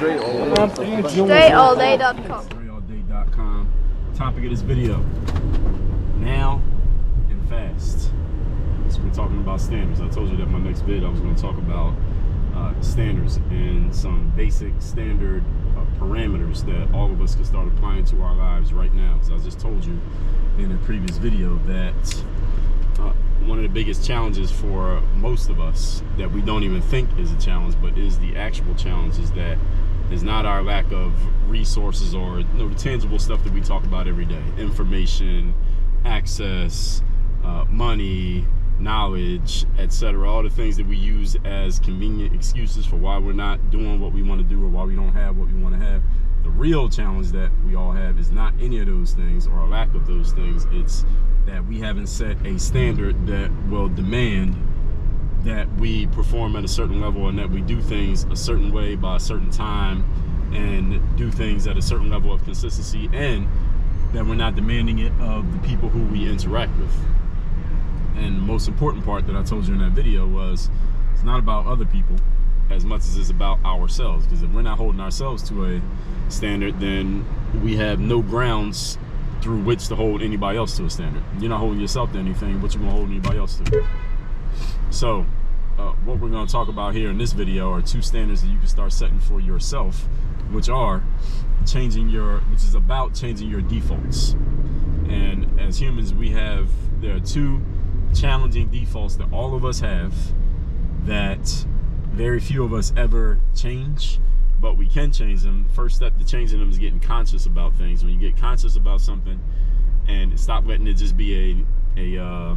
DreAllDay.com. DreAllDay.com. Topic of this video: now and fast. So we're talking about standards. I told you that my next vid I was going to talk about standards and some basic standard parameters that all of us can start applying to our lives right now. Because I just told you in a previous video that one of the biggest challenges for most of us that we don't even think is a challenge, but is the actual challenge, is that is not our lack of resources or the tangible stuff that we talk about every day: information, access, money, knowledge, etc. All the things that we use as convenient excuses for why we're not doing what we want to do or why we don't have what we want to have. The real challenge that we all have is not any of those things or a lack of those things. It's that we haven't set a standard that will demand that we perform at a certain level and that we do things a certain way by a certain time and do things at a certain level of consistency, and that we're not demanding it of the people who we interact with. And the most important part that I told you in that video was it's not about other people as much as it's about ourselves, because if we're not holding ourselves to a standard, then we have no grounds through which to hold anybody else to a standard. You're not holding yourself to anything, what you gonna hold anybody else to? So what we're going to talk about here in this video are two standards that you can start setting for yourself, which is about changing your defaults. And as humans, there are two challenging defaults that all of us have that very few of us ever change, but we can change them. The first step to changing them is getting conscious about things. When you get conscious about something and stop letting it just be a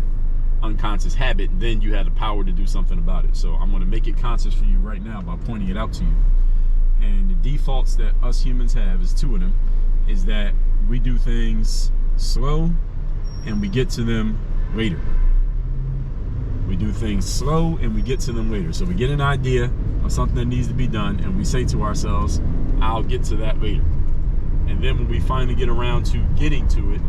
unconscious habit, then you have the power to do something about it. So I'm going to make it conscious for you right now by pointing it out to you. And the defaults that us humans have, is two of them, is that we do things slow and we get to them later. We do things slow and we get to them later. So we get an idea of something that needs to be done and we say to ourselves, I'll get to that later. And then when we finally get around to getting to it,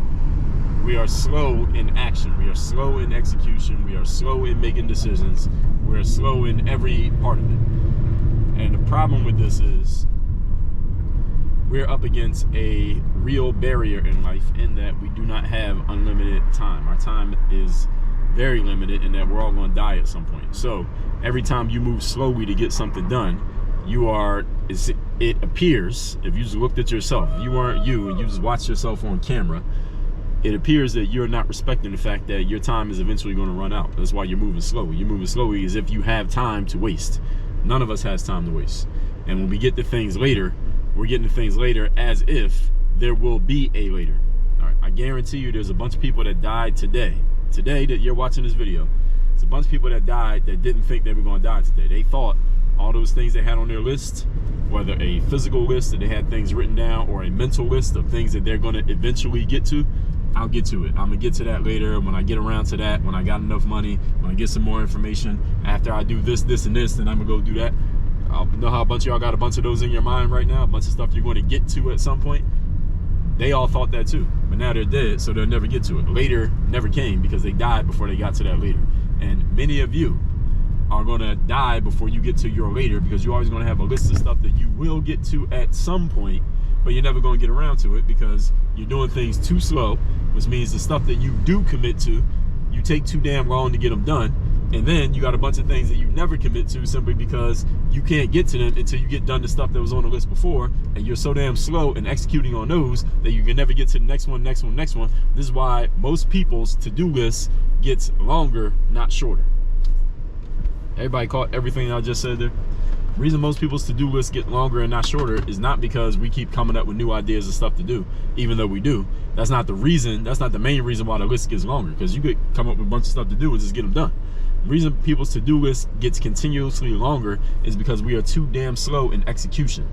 we are slow in action, we are slow in execution, we are slow in making decisions, we are slow in every part of it. And the problem with this is we're up against a real barrier in life, in that we do not have unlimited time. Our time is very limited, in that we're all going to die at some point. So every time you move slowly to get something done, it appears, if you just looked at yourself, if you weren't you and you just watched yourself on camera, it appears that you're not respecting the fact that your time is eventually going to run out. That's why you're moving slowly. You're moving slowly as if you have time to waste. None of us has time to waste. And when we get to things later, we're getting to things later as if there will be a later. All right, I guarantee you there's a bunch of people that died today that you're watching this video. It's a bunch of people that died that didn't think they were going to die today. They thought all those things they had on their list, whether a physical list that they had things written down or a mental list of things that they're going to eventually get to, I'll get to it. I'm gonna get to that later, when I get around to that, when I got enough money, when I get some more information, after I do this, this, and this, then I'm gonna go do that. I know how a bunch of y'all got a bunch of those in your mind right now, a bunch of stuff you're going to get to at some point. They all thought that too, but now they're dead, so they'll never get to it. Later never came because they died before they got to that later. And many of you are gonna die before you get to your later, because you're always gonna have a list of stuff that you will get to at some point, but you're never going to get around to it because you're doing things too slow, which means the stuff that you do commit to, you take too damn long to get them done. And then you got a bunch of things that you never commit to simply because you can't get to them until you get done the stuff that was on the list before, and you're so damn slow in executing on those that you can never get to the next one. This is why most people's to-do list gets longer, not shorter. Everybody caught everything I just said there? The reason most people's to-do lists get longer and not shorter is not because we keep coming up with new ideas and stuff to do, even though we do. That's not the reason. That's not the main reason why the list gets longer, because you could come up with a bunch of stuff to do and just get them done. The reason people's to-do list gets continuously longer is because we are too damn slow in execution.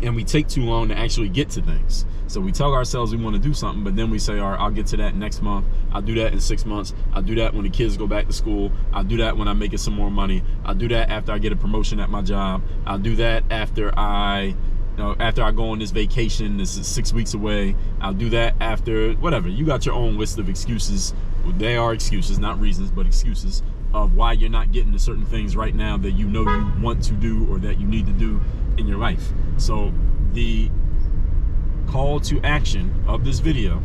And we take too long to actually get to things. So we tell ourselves we want to do something, but then we say, all right, I'll get to that next month. I'll do that in 6 months. I'll do that when the kids go back to school. I'll do that when I'm making some more money. I'll do that after I get a promotion at my job. I'll do that after I go on this vacation. This is 6 weeks away. I'll do that after whatever. You got your own list of excuses. They are excuses, not reasons, but excuses of why you're not getting to certain things right now that you know you want to do or that you need to do in your life. So the call to action of this video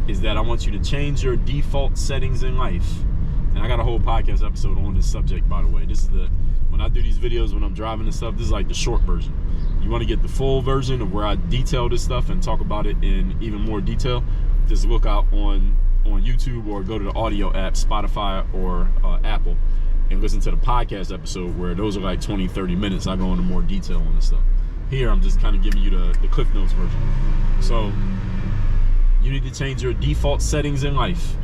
is that I want you to change your default settings in life. And I got a whole podcast episode on this subject, by the way. This is when I do these videos when I'm driving and stuff, this is like the short version. You want to get the full version of where I detail this stuff and talk about it in even more detail, just look out on YouTube or go to the audio app, Spotify or Apple, and listen to the podcast episode where those are like 20-30 minutes. I go into more detail on this stuff. Here I'm just kind of giving you the Cliff Notes version. So you need to change your default settings in life.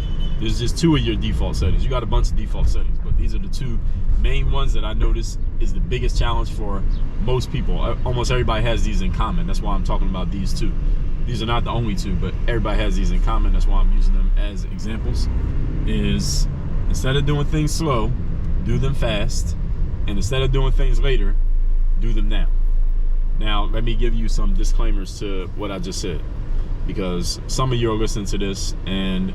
There's just 2 of your default settings. You got a bunch of default settings, but these are the 2 main ones that I notice is the biggest challenge for most people. Almost everybody has these in common. That's why I'm talking about these 2. These are not the only 2, but everybody has these in common. That's why I'm using them as examples. Is instead of doing things slow, do them fast. And instead of doing things later, do them now. Now, let me give you some disclaimers to what I just said, because some of you are listening to this and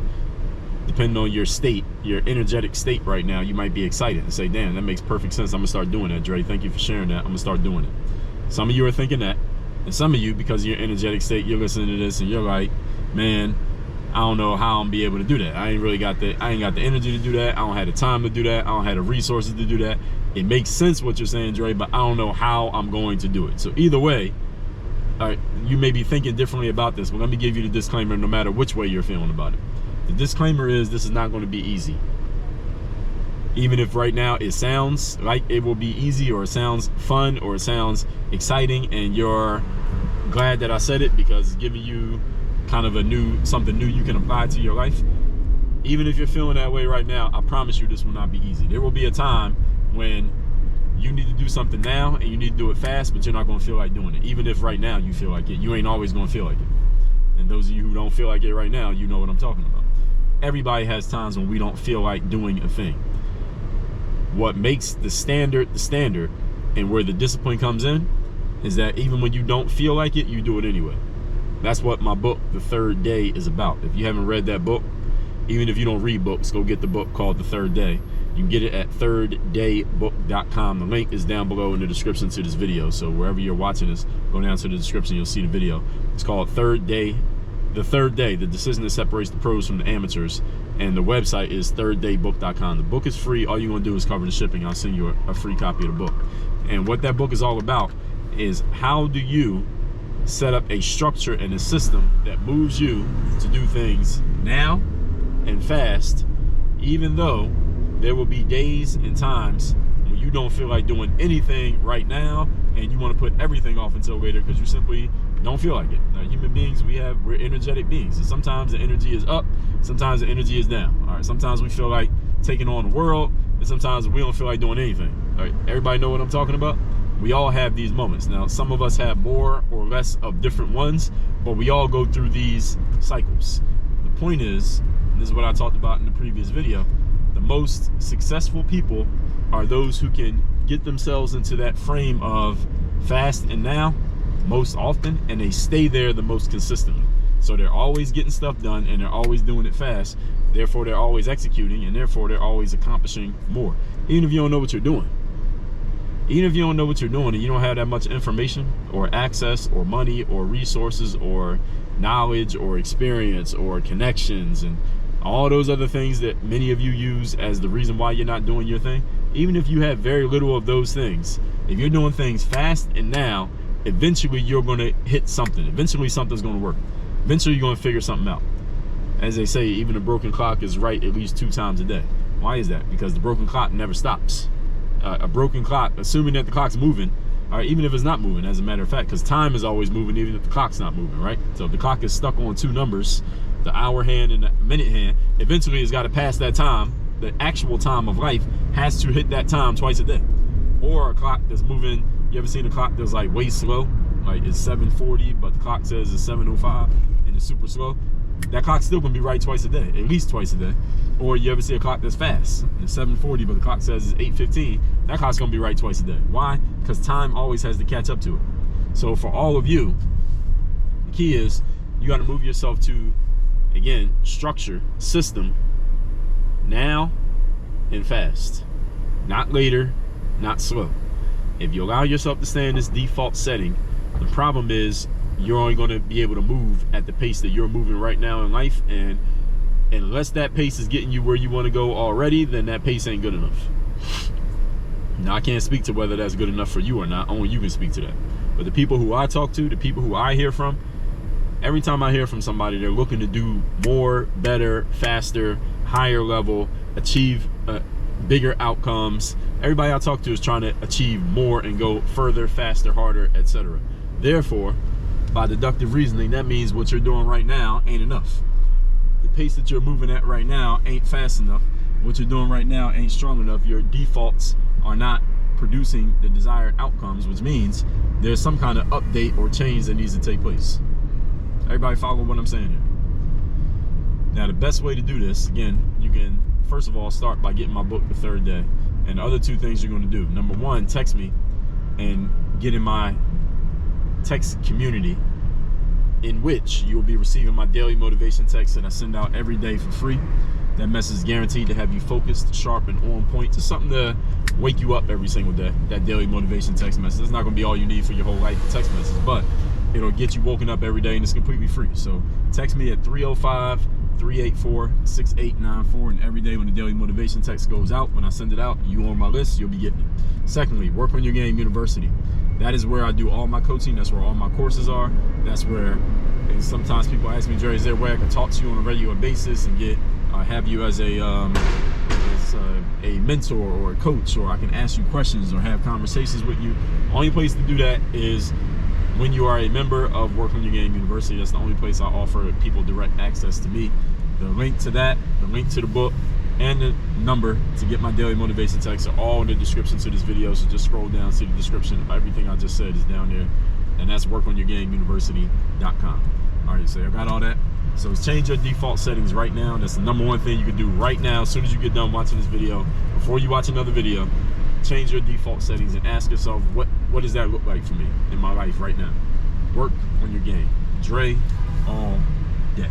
depending on your state, your energetic state right now, you might be excited and say, damn, that makes perfect sense. I'm gonna start doing that, Dre. Thank you for sharing that. I'm gonna start doing it. Some of you are thinking that. And some of you, because of your energetic state, you're listening to this and you're like, man, I don't know how I'm gonna be able to do that. I ain't got the energy to do that. I don't have the time to do that. I don't have the resources to do that. It makes sense what you're saying, Dre, but I don't know how I'm going to do it. So either way, all right, you may be thinking differently about this, but let me give you the disclaimer no matter which way you're feeling about it. The disclaimer is this is not going to be easy. Even if right now it sounds like it will be easy, or it sounds fun, or it sounds exciting, and you're glad that I said it because it's giving you kind of something new you can apply to your life. Even if you're feeling that way right now, I promise you this will not be easy. There will be a time when you need to do something now and you need to do it fast, but you're not going to feel like doing it. Even if right now you feel like it, you ain't always going to feel like it. And those of you who don't feel like it right now, you know what I'm talking about. Everybody has times when we don't feel like doing a thing. What makes the standard, and where the discipline comes in, is that even when you don't feel like it, you do it anyway. That's what my book, The Third Day, is about. If you haven't read that book, even if you don't read books, go get the book called The Third Day. You can get it at thirddaybook.com. The link is down below in the description to this video. So wherever you're watching this, go down to the description, you'll see the video. It's called Third Day, The Third Day, the decision that separates the pros from the amateurs. And the website is thirddaybook.com. The book is free. All you're going to do is cover the shipping. I'll send you a free copy of the book. And what that book is all about is how do you set up a structure and a system that moves you to do things now and fast, even though there will be days and times when you don't feel like doing anything right now and you want to put everything off until later because you simply don't feel like it. Now, human beings, we're energetic beings, and sometimes the energy is up, sometimes the energy is down. All right, sometimes we feel like taking on the world, and sometimes we don't feel like doing anything. All right, everybody know what I'm talking about? We all have these moments. Now, some of us have more or less of different ones, but we all go through these cycles. The point is, and this is what I talked about in the previous video, the most successful people are those who can get themselves into that frame of fast and now most often, and they stay there the most consistently. So they're always getting stuff done and they're always doing it fast. Therefore, they're always executing, and therefore they're always accomplishing more. Even if you don't know what you're doing. Even if you don't know what you're doing and you don't have that much information or access or money or resources or knowledge or experience or connections and all those other things that many of you use as the reason why you're not doing your thing, even if you have very little of those things, if you're doing things fast and now, eventually you're going to hit something. Eventually something's going to work. Eventually you're going to figure something out. As they say, even a broken clock is right at least 2 times a day. Why is that? Because the broken clock never stops. A broken clock, assuming that the clock's moving, or even if it's not moving, as a matter of fact, because time is always moving even if the clock's not moving, right? So if the clock is stuck on 2 numbers, the hour hand and the minute hand, eventually it's got to pass that time. The actual time of life has to hit that time twice a day. Or a clock that's moving, you ever seen a clock that's like way slow? Like it's 7:40, but the clock says it's 7:05 and it's super slow. That clock's still gonna be right twice a day, at least twice a day. Or you ever see a clock that's fast, it's 7:40, but the clock says it's 8:15. That clock's gonna be right twice a day. Why? Because time always has to catch up to it. So for all of you, the key is you gotta move yourself to, again, structure, system, now and fast. Not later, not slow. If you allow yourself to stay in this default setting, the problem is you're only going to be able to move at the pace that you're moving right now in life, and unless that pace is getting you where you want to go already, then that pace ain't good enough. Now, I can't speak to whether that's good enough for you or not. Only you can speak to that. But the people who I talk to, the people who I hear from, every time I hear from somebody, they're looking to do more, better, faster, higher level, achieve bigger outcomes. Everybody I talk to is trying to achieve more and go further, faster, harder, etc. Therefore, by deductive reasoning, that means what you're doing right now ain't enough. The pace that you're moving at right now ain't fast enough. What you're doing right now ain't strong enough. Your defaults are not producing the desired outcomes, which means there's some kind of update or change that needs to take place. Everybody follow what I'm saying here? Now, the best way to do this, again, you can first of all start by getting my book, The Third Day. And the other two things you're going to do: number one, text me and get in my text community, in which you will be receiving my daily motivation text that I send out every day for free. That message is guaranteed to have you focused, sharp, and on point, to something to wake you up every single day. That daily motivation text message. It's not going to be all you need for your whole life, the text message, but it'll get you woken up every day, and it's completely free. So text me at 305-384-6894, and every day when the daily motivation text goes out, when I send it out, you on my list, you'll be getting it. Secondly, Work on Your Game University. That is where I do all my coaching. That's where all my courses are. That's where, and sometimes people ask me, Dre, is there a way I can talk to you on a regular basis and get have you as a mentor or a coach, or I can ask you questions or have conversations with you? Only place to do that is when you are a member of Work on Your Game University. That's the only place I offer people direct access to me. The link to that, the link to the book, and the number to get my daily motivation text are all in the description to this video. So just scroll down, see the description. Everything I just said is down there, and that's workonyourgameuniversity.com. All right, so I got all that. So change your default settings right now. That's the number one thing you can do right now. As soon as you get done watching this video, before you watch another video, change your default settings and ask yourself, what does that look like for me in my life right now? Work on your game. Dre all day.